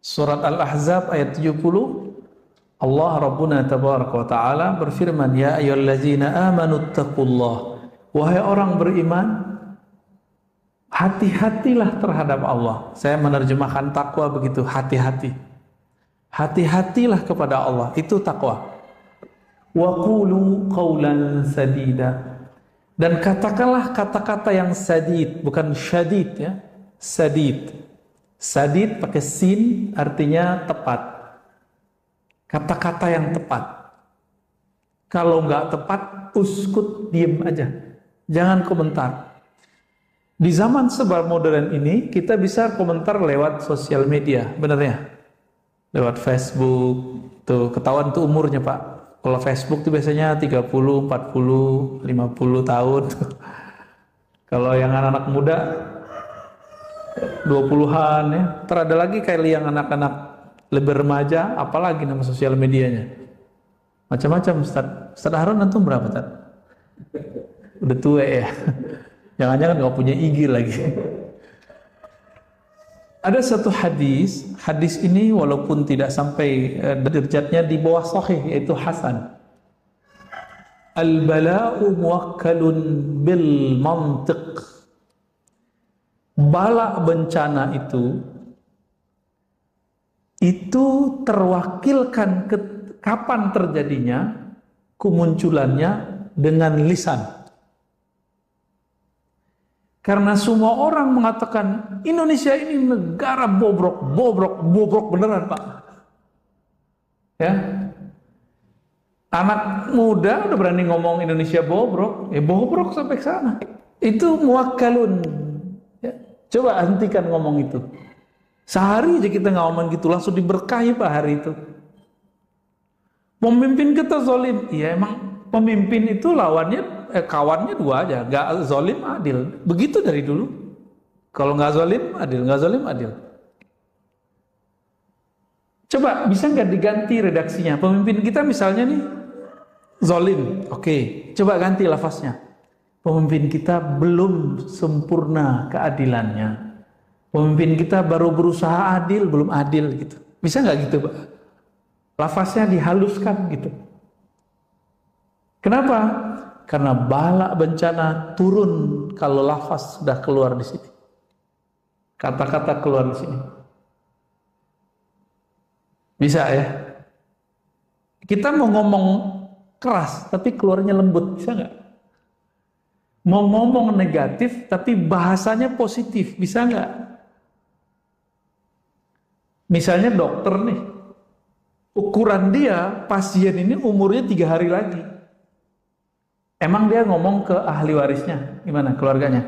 Surat Al-Ahzab ayat 70, Allah Rabbuna Tabaraka wa Ta'ala berfirman, Ya ayyuhallazina amanu taqullah. Wahai orang beriman, hati-hatilah terhadap Allah. Saya menerjemahkan takwa begitu, hati-hati. Hati-hatilah kepada Allah, itu takwa. Wa qulu qawlan sadida. Dan katakanlah kata-kata yang sadid, bukan syadid ya. Sadid. Sadid pakai sin artinya tepat. Kata-kata yang tepat. Kalau nggak tepat, uskut, diem aja. Jangan komentar. Di zaman serba modern ini, kita bisa komentar lewat sosial media, bener ya? Lewat Facebook, tuh ketahuan tuh umurnya Pak. Kalau Facebook tuh biasanya 30, 40, 50 tahun. Kalau yang anak-anak muda 20-an ya. Terada lagi kayak yang anak-anak lebih remaja, apalagi nama sosial medianya. Macam-macam Ustaz. Ustaz Harun antum berapa Ustaz? Udah tua ya. Jangan-jangan nggak punya IG lagi. Ada satu hadis ini walaupun tidak sampai derajatnya di bawah sahih, yaitu hasan. Al-bala'u muwakkalun bil mantiq. Bala bencana itu terwakilkan kapan terjadinya, kemunculannya dengan lisan. Karena semua orang mengatakan Indonesia ini negara bobrok beneran Pak. Ya, anak muda udah berani ngomong Indonesia bobrok, bobrok sampai ke sana. Itu muwakkalun. Ya, coba hentikan ngomong itu. Sehari aja kita nggak ngomong gitu, langsung diberkahi Pak hari itu. Pemimpin kita zalim, iya emang pemimpin itu lawannya. Kawannya dua aja, gak zalim adil. Begitu dari dulu. Kalau gak zalim adil, gak zalim adil. Coba bisa gak diganti redaksinya? Pemimpin kita misalnya nih zalim, oke. Coba ganti lafaznya. Pemimpin kita belum sempurna keadilannya. Pemimpin kita baru berusaha adil, belum adil gitu. Bisa gak gitu Pak? Lafaznya dihaluskan gitu. Kenapa? Karena bala bencana turun kalau lafaz sudah keluar di sini. Kata-kata keluar di sini. Bisa ya? Kita mau ngomong keras tapi keluarnya lembut, bisa nggak? Mau ngomong negatif tapi bahasanya positif, bisa nggak? Misalnya dokter nih, ukuran dia pasien ini umurnya 3 hari lagi. Emang dia ngomong ke ahli warisnya, gimana keluarganya?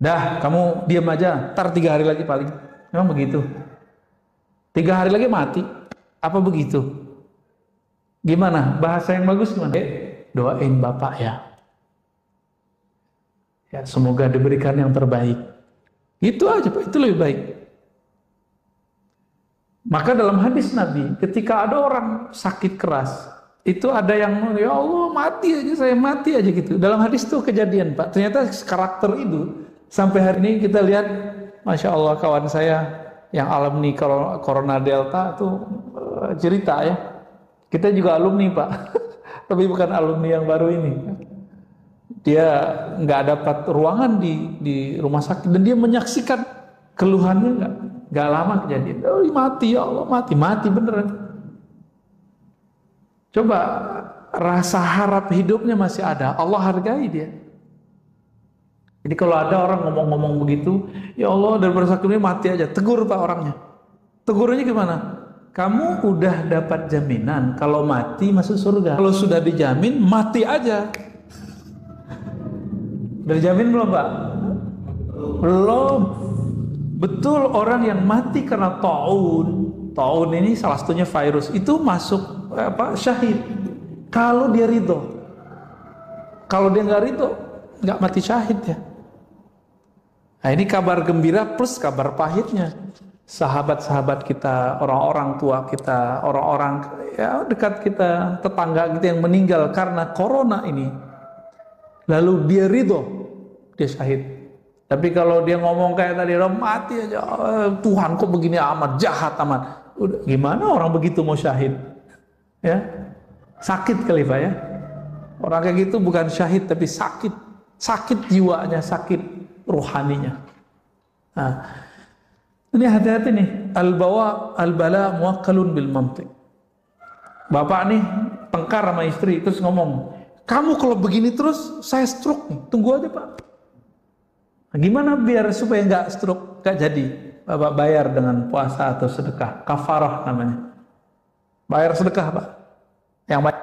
Dah, kamu diam aja, ntar 3 hari lagi paling. Emang begitu? 3 hari lagi mati? Apa begitu? Gimana? Bahasa yang bagus gimana? Doain bapak ya. Ya, semoga diberikan yang terbaik. Itu aja Pak, itu lebih baik. Maka dalam hadis Nabi, ketika ada orang sakit keras, itu ada yang, ya Allah mati aja, saya mati aja gitu. Dalam hadis itu kejadian Pak. Ternyata karakter itu sampai hari ini kita lihat, Masya Allah kawan saya yang alumni Corona Delta itu cerita ya. Kita juga alumni Pak, tapi bukan alumni yang baru ini. Dia nggak dapat ruangan di rumah sakit dan dia menyaksikan keluhannya nggak lama kejadian. Oh mati ya Allah, mati beneran. Coba rasa harap hidupnya masih ada, Allah hargai dia. Jadi kalau ada orang ngomong-ngomong begitu, ya Allah daripada sakit ini mati aja, tegur Pak orangnya. Tegurnya gimana? Kamu udah dapat jaminan kalau mati masuk surga. Kalau sudah dijamin mati aja. Udah dijamin belum Pak? Belum. Betul orang yang mati karena taun ini salah satunya virus itu masuk syahid kalau dia ridho. Kalau dia nggak ridho nggak mati syahid ya. Nah ini kabar gembira plus kabar pahitnya. Sahabat-sahabat kita, orang-orang tua kita, orang-orang ya dekat kita, tetangga kita yang meninggal karena corona ini, lalu dia ridho, dia syahid. Tapi kalau dia ngomong kayak tadi, orang mati aja, Tuhan kok begini amat, jahat amat. Udah, gimana orang begitu mau syahid? Ya, sakit kali Pak ya. Orang kayak gitu bukan syahid tapi sakit, sakit jiwanya, sakit ruhaninya. Nah, ini hati-hati nih, al-bala muwakkalun bil mantiq. Bapak nih tengkar sama istri terus ngomong, kamu kalau begini terus saya stroke nih, tunggu aja Pak. Nah, gimana biar supaya nggak stroke, nggak jadi? Bapak bayar dengan puasa atau sedekah, kafarah namanya. Bayar sedekah Pak. Yang baik,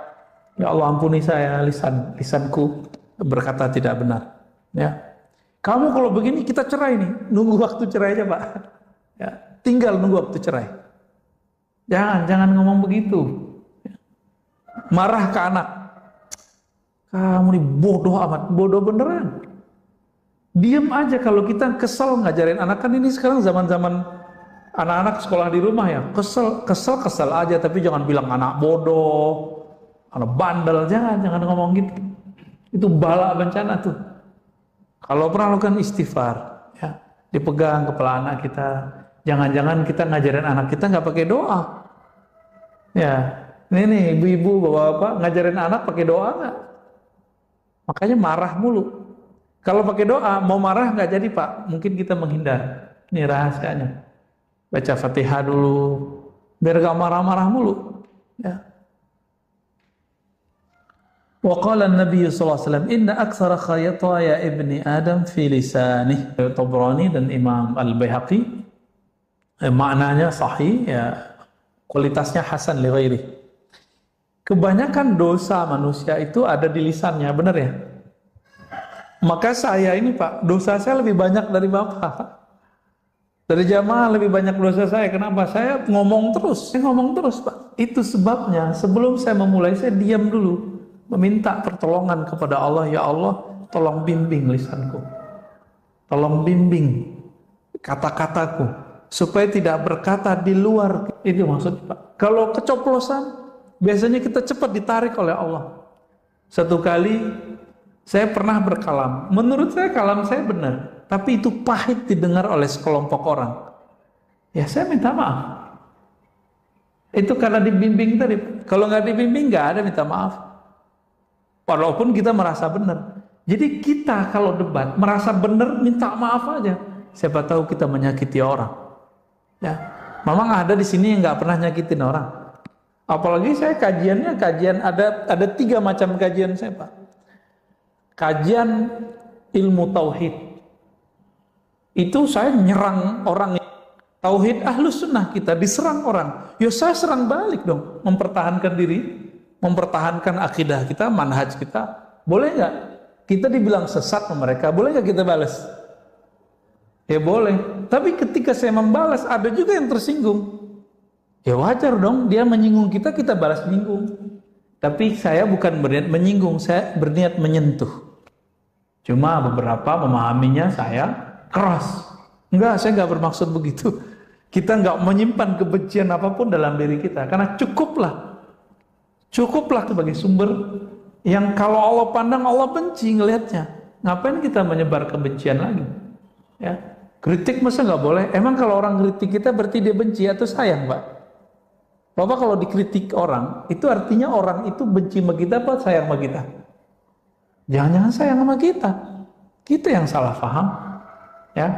ya Allah ampuni saya lisanku berkata tidak benar. Ya, kamu kalau begini kita cerai nih, nunggu waktu cerai aja Pak. Ya, tinggal nunggu waktu cerai. Jangan ngomong begitu. Marah ke anak, kamu nih bodoh amat, bodoh beneran. Diem aja kalau kita kesel ngajarin anak, kan ini sekarang zaman-zaman anak-anak sekolah di rumah ya, kesel aja, tapi jangan bilang anak bodoh, anak bandel, jangan ngomong gitu. Itu bala bencana tuh. Kalau pernah lakukan istighfar, ya, dipegang kepala anak kita, jangan-jangan kita ngajarin anak kita nggak pakai doa, ya. Ini nih ibu-ibu, bapak-bapak ngajarin anak pakai doa nggak? Makanya marah mulu. Kalau pakai doa mau marah nggak jadi Pak. Mungkin kita menghindar. Ini rahasianya. Baca Fatihah dulu, biar gak marah-marah mulu. Ya. Wa qala an-nabiy sallallahu alaihi wasallam, inna aktsara khayataya ibni Adam fi lisanih. Tabrani dan Imam Al-Baihaqi. Maknanya sahih, ya, kualitasnya hasan li ghairi. Kebanyakan dosa manusia itu ada di lisannya, benar ya? Maka saya ini Pak, dosa saya lebih banyak dari Bapak. Dari jamaah lebih banyak dosa saya. Kenapa? Saya ngomong terus Pak. Itu sebabnya sebelum saya memulai, saya diam dulu, meminta pertolongan kepada Allah. Ya Allah, tolong bimbing lisanku, tolong bimbing kata-kataku, supaya tidak berkata di luar. Ini maksudnya Pak. Kalau keceplosan, biasanya kita cepat ditarik oleh Allah. Satu kali saya pernah berkalam, menurut saya kalam saya benar, tapi itu pahit didengar oleh sekelompok orang. Ya saya minta maaf. Itu karena dibimbing tadi. Kalau nggak dibimbing nggak ada minta maaf. Walaupun kita merasa benar. Jadi kita kalau debat merasa benar, minta maaf aja. Siapa tahu kita menyakiti orang. Ya, memang ada di sini yang nggak pernah nyakitin orang. Apalagi saya kajian ada 3 macam kajian saya Pak. Kajian ilmu tauhid itu saya nyerang orang. Tauhid ahlus sunnah kita diserang orang, ya saya serang balik dong, mempertahankan diri, mempertahankan akidah kita, manhaj kita. Boleh nggak kita dibilang sesat sama mereka? Boleh nggak kita balas? Ya boleh. Tapi ketika saya membalas, ada juga yang tersinggung. Ya wajar dong, dia menyinggung kita, kita balas menyinggung. Tapi saya bukan berniat menyinggung, saya berniat menyentuh. Cuma beberapa memahaminya saya keras. Enggak, saya enggak bermaksud begitu. Kita enggak menyimpan kebencian apapun dalam diri kita. Karena cukuplah sebagai sumber yang kalau Allah pandang, Allah benci ngelihatnya. Ngapain kita menyebar kebencian lagi? Ya, kritik masa enggak boleh? Emang kalau orang kritik kita berarti dia benci atau sayang Pak? Bapak kalau dikritik orang, itu artinya orang itu benci sama kita apa sayang sama kita? Jangan-jangan sayang sama kita. Kita yang salah paham. Ya.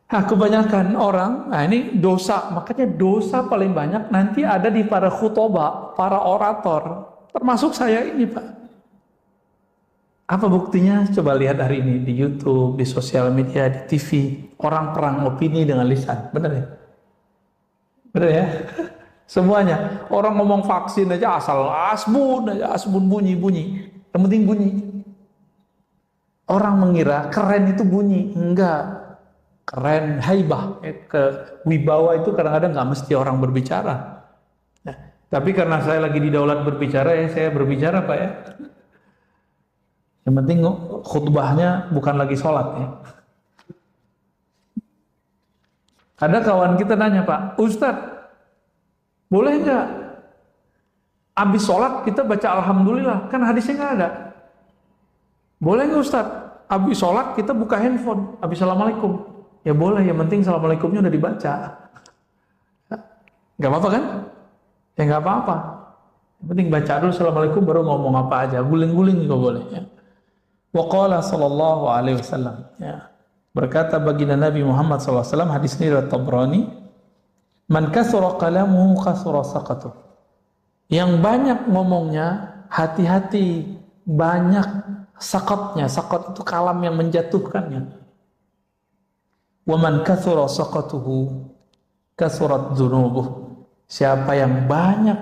Nah, kebanyakan orang, nah ini dosa, makanya dosa paling banyak nanti ada di para khutbah, para orator, termasuk saya ini Pak. Apa buktinya? Coba lihat hari ini di YouTube, di sosial media, di TV, orang perang opini dengan lisan, benar ya? Benar ya? Semuanya, orang ngomong vaksin aja asal asbun bunyi. Yang penting bunyi. Orang mengira keren itu bunyi, enggak. Keren, haibah, wibawa itu kadang-kadang nggak mesti orang berbicara. Nah, tapi karena saya lagi didaulat berbicara ya, saya berbicara Pak ya. Yang penting khutbahnya bukan lagi sholat ya. Ada kawan kita nanya Pak, Ustadz, boleh nggak habis sholat kita baca alhamdulillah? Kan hadisnya nggak ada. Boleh nggak Ustadz? Habis sholat kita buka handphone, habis assalamualaikum. Ya boleh, yang penting assalamualaikumnya udah dibaca. Gak apa-apa kan? Ya gak apa-apa. Yang penting baca dulu assalamualaikum baru ngomong apa aja. Guling-guling juga boleh. Ya. Wa qala sallallahu alaihi wasallam. Ya. Berkata baginda Nabi Muhammad sallallahu alaihi wasallam, hadis ini riwayat Tabrani, man kasura kalamuhu kasura saqatuh. Yang banyak ngomongnya, hati-hati, banyak sakatnya. Sakat itu kalam yang menjatuhkannya. Wa man kasura saqatuhu kasurat dzunubuh. Siapa yang banyak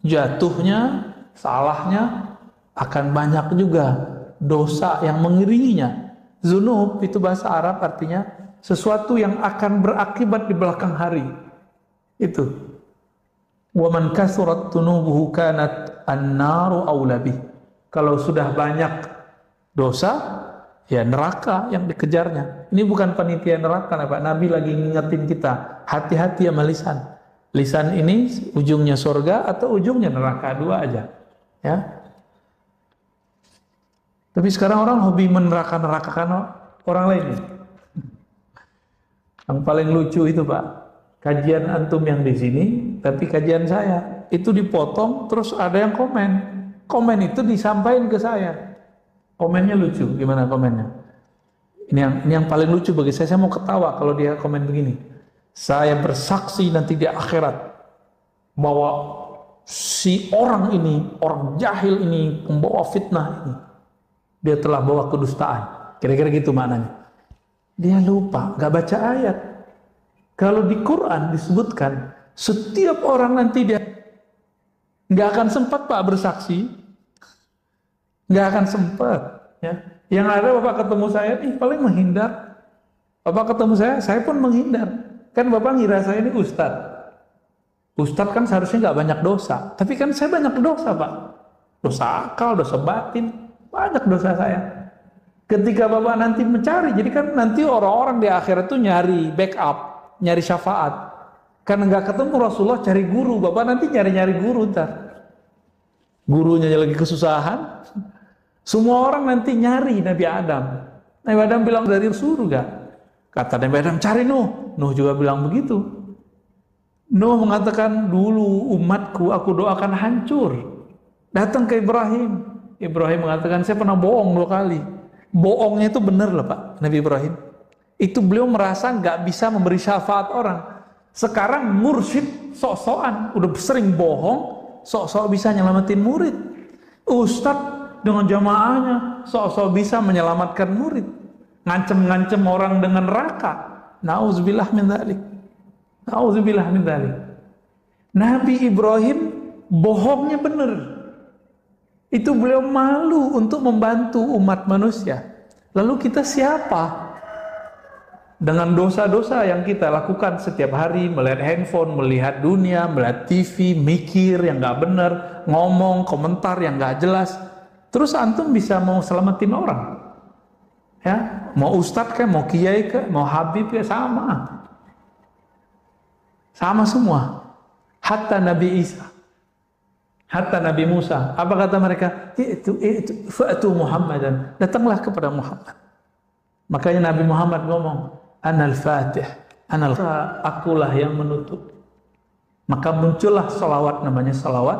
jatuhnya, salahnya, akan banyak juga dosa yang mengiringinya. Zunub itu bahasa Arab artinya sesuatu yang akan berakibat di belakang hari. Itu. Wa man kasurat dzunubuhu kanat an-naru aula bih. Kalau sudah banyak dosa, ya neraka yang dikejarnya. Ini bukan panitia neraka, Pak. Nabi lagi ngingetin kita, hati-hati sama lisan. Lisan ini ujungnya surga atau ujungnya neraka, dua aja. Ya. Tapi sekarang orang hobi meneraka-nerakakan orang lain. Yang paling lucu itu, Pak, kajian antum yang di sini, tapi kajian saya itu dipotong, terus ada yang komen. Komen itu disampaikan ke saya. Komennya lucu, gimana komennya? Ini yang paling lucu bagi saya. Saya mau ketawa kalau dia komen begini. Saya bersaksi nanti di akhirat bahwa si orang ini, orang jahil ini, pembawa fitnah ini, dia telah bawa kedustaan. Kira-kira gitu maknanya. Dia lupa, gak baca ayat. Kalau di Quran disebutkan, setiap orang nanti dia gak akan sempat, Pak, bersaksi. Gak akan sempat. Ya. Yang ada Bapak ketemu saya, paling menghindar. Bapak ketemu saya pun menghindar. Kan Bapak ngira saya ini ustadz. Ustadz kan seharusnya gak banyak dosa. Tapi kan saya banyak dosa, Pak. Dosa akal, dosa batin. Banyak dosa saya. Ketika Bapak nanti mencari, jadi kan nanti orang-orang di akhirat itu nyari backup, nyari syafaat. Karena nggak ketemu Rasulullah, cari guru. Bapak nanti nyari-nyari guru ntar. Gurunya lagi kesusahan. Semua orang nanti nyari Nabi Adam. Nabi Adam bilang dari surga. Kata Nabi Adam, cari Nuh. Nuh juga bilang begitu. Nuh mengatakan, dulu umatku aku doakan hancur. Datang ke Ibrahim. Ibrahim mengatakan, saya pernah bohong 2 kali. Bohongnya itu benar loh, Pak, Nabi Ibrahim. Itu beliau merasa nggak bisa memberi syafaat orang. Sekarang mursyid sok-sokan, udah sering bohong, sok-sok bisa nyelamatin murid. Ustadz dengan jamaahnya sok-sok bisa menyelamatkan murid. Ngancem-ngancem orang dengan neraka. Nauzubillah min dzalik. Nauzubillah min dzalik. Nabi Ibrahim bohongnya benar. Itu beliau malu untuk membantu umat manusia. Lalu kita siapa? Dengan dosa-dosa yang kita lakukan setiap hari, melihat handphone, melihat dunia, melihat TV, mikir yang gak benar, ngomong, komentar yang gak jelas. Terus antum bisa mau selamatin orang? Ya, mau ustadz kayak, mau kiai kayak, mau habib kayak, sama. Sama semua. Hatta Nabi Isa. Hatta Nabi Musa, apa kata mereka? Itu fa'tu Muhammadan, datanglah kepada Muhammad. Makanya Nabi Muhammad ngomong, Anal Fatih, akulah yang menutup. Maka muncullah salawat, namanya salawat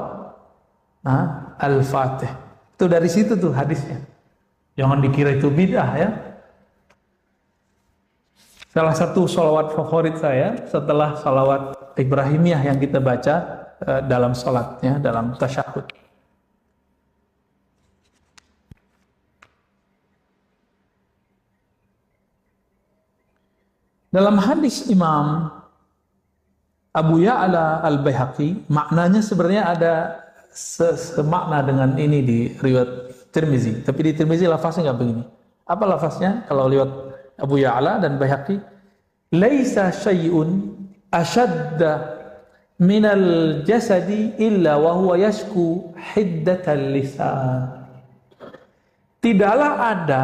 Al-Fatih. Itu dari situ tuh hadisnya. Jangan dikira itu bid'ah ya. Salah satu salawat favorit saya setelah salawat Ibrahimiyah yang kita baca dalam salatnya, dalam tasyahud. Dalam hadis Imam Abu Ya'la Al-Baihaqi, maknanya sebenarnya ada semakna dengan ini di riwayat Tirmizi, tapi di Tirmizi lafaznya nggak begini. Apa lafaznya? Kalau riwayat Abu Ya'la dan Baihaqi, laisa syai'un ashadda minal jasadi illa wa huwa yashku hiddatal lisan. Tidaklah ada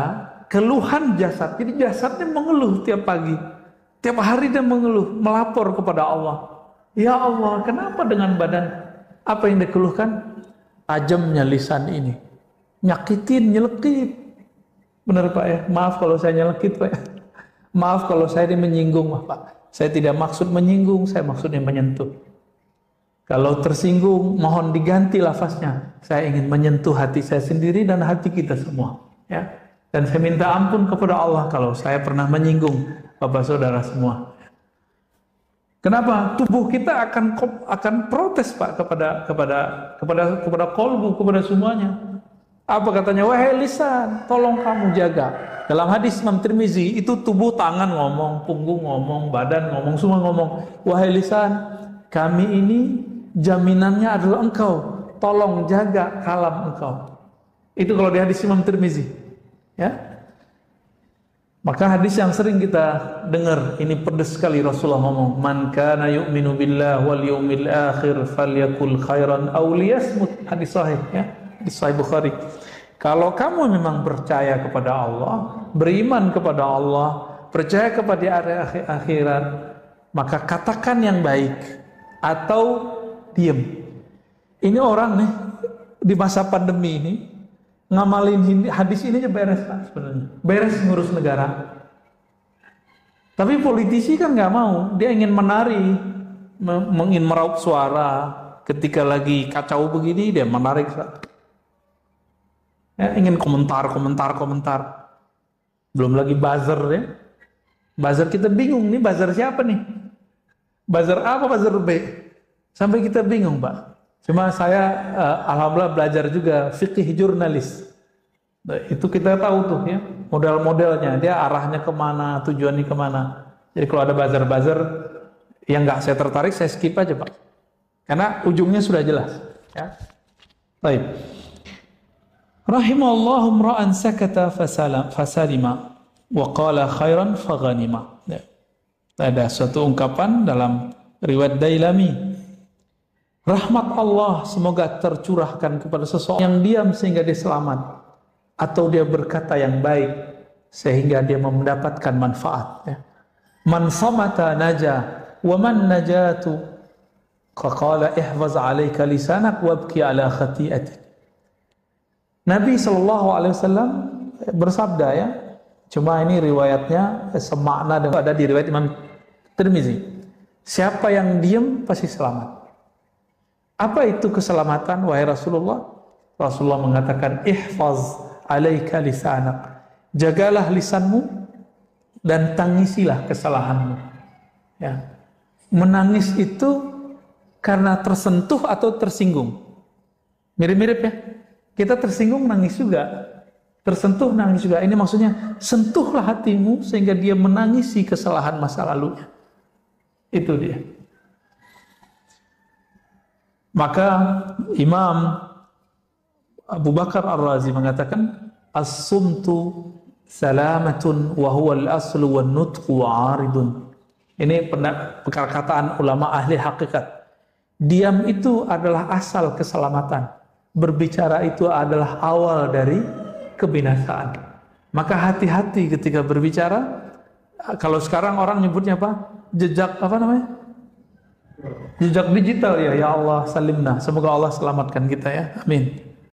keluhan jasad. Jadi jasadnya mengeluh tiap pagi. Tiap hari dia mengeluh, melapor kepada Allah. Ya Allah, kenapa dengan badan? Apa yang dikeluhkan? Tajamnya lisan ini. Nyakitin, nyelekit. Benar Pak ya, maaf kalau saya nyelekit Pak ya. Maaf kalau saya ini menyinggung Pak. Saya tidak maksud menyinggung, saya maksudnya menyentuh. Kalau tersinggung, mohon diganti lafaznya. Saya ingin menyentuh hati saya sendiri dan hati kita semua. Ya. Dan saya minta ampun kepada Allah kalau saya pernah menyinggung Bapak Saudara semua. Kenapa? Tubuh kita akan protes Pak kepada kolbu, kepada semuanya. Apa katanya? Wahai lisan, tolong kamu jaga. Dalam hadis Imam Tirmizi itu tubuh, tangan ngomong, punggung ngomong, badan ngomong, semua ngomong. Wahai lisan, kami ini jaminannya adalah engkau. Tolong jaga kalam engkau. Itu kalau di hadis Imam Tirmizi. Ya. Maka hadis yang sering kita dengar, ini pedas sekali Rasulullah ngomong, man kana yu'minu billah wal yawmil akhir falyakul khairan aw liyasmut. Hadis sahih ya, hadis sahih Bukhari. Kalau kamu memang percaya kepada Allah, beriman kepada Allah, percaya kepada hari akhirat, maka katakan yang baik atau diam. Ini orang nih di masa pandemi ini ngamalin hadis ini aja beres Pak sebenarnya. Beres ngurus negara. Tapi politisi kan nggak mau, dia ingin menari, ingin meraup suara. Ketika lagi kacau begini dia menarik. Ya, ingin komentar. Belum lagi buzzer ya. Buzzer kita bingung nih, buzzer siapa nih? Buzzer A apa buzzer B? Sampai kita bingung Pak. Cuma saya alhamdulillah belajar juga fikih jurnalis. Nah, itu kita tahu tuh ya model-modelnya, dia arahnya kemana, tujuannya kemana. Jadi kalau ada buzzer-buzzer yang nggak saya tertarik, saya skip aja Pak. Karena ujungnya sudah jelas. Ya. Baik. Rahimallahu imra'an sakata fasalima wa qala khairan faghanima. Ya. Ada suatu ungkapan dalam riwayat Dailami. Rahmat Allah semoga tercurahkan kepada seseorang yang diam sehingga dia selamat, atau dia berkata yang baik sehingga dia mendapatkan manfaat. Ya. Man samata naja wa man najatu qala ihfaz alayka lisanak wabki ala khati'atik. Nabi SAW bersabda ya, cuma ini riwayatnya semakna dengan ada di riwayat Imam Tirmizi. Siapa yang diam pasti selamat. Apa itu keselamatan wahai Rasulullah? Rasulullah mengatakan ihfaz alaika lisanak. Jagalah lisanmu dan tangisilah kesalahanmu. Ya. Menangis itu karena tersentuh atau tersinggung. Mirip-mirip ya. Kita tersinggung nangis juga. Tersentuh nangis juga. Ini maksudnya sentuhlah hatimu sehingga dia menangisi kesalahan masa lalunya. Itu dia. Maka Imam Abu Bakar Ar-Razi mengatakan as-sumtu salamatun wa huwa al-aslu wan nutqu 'aridun. Ini perkataan ulama ahli hakikat. Diam itu adalah asal keselamatan. Berbicara itu adalah awal dari kebinasaan. Maka hati-hati ketika berbicara. Kalau sekarang orang nyebutnya apa? Jejak apa namanya? Jejak digital ya. Ya Allah salimna. Semoga Allah selamatkan kita ya. Amin.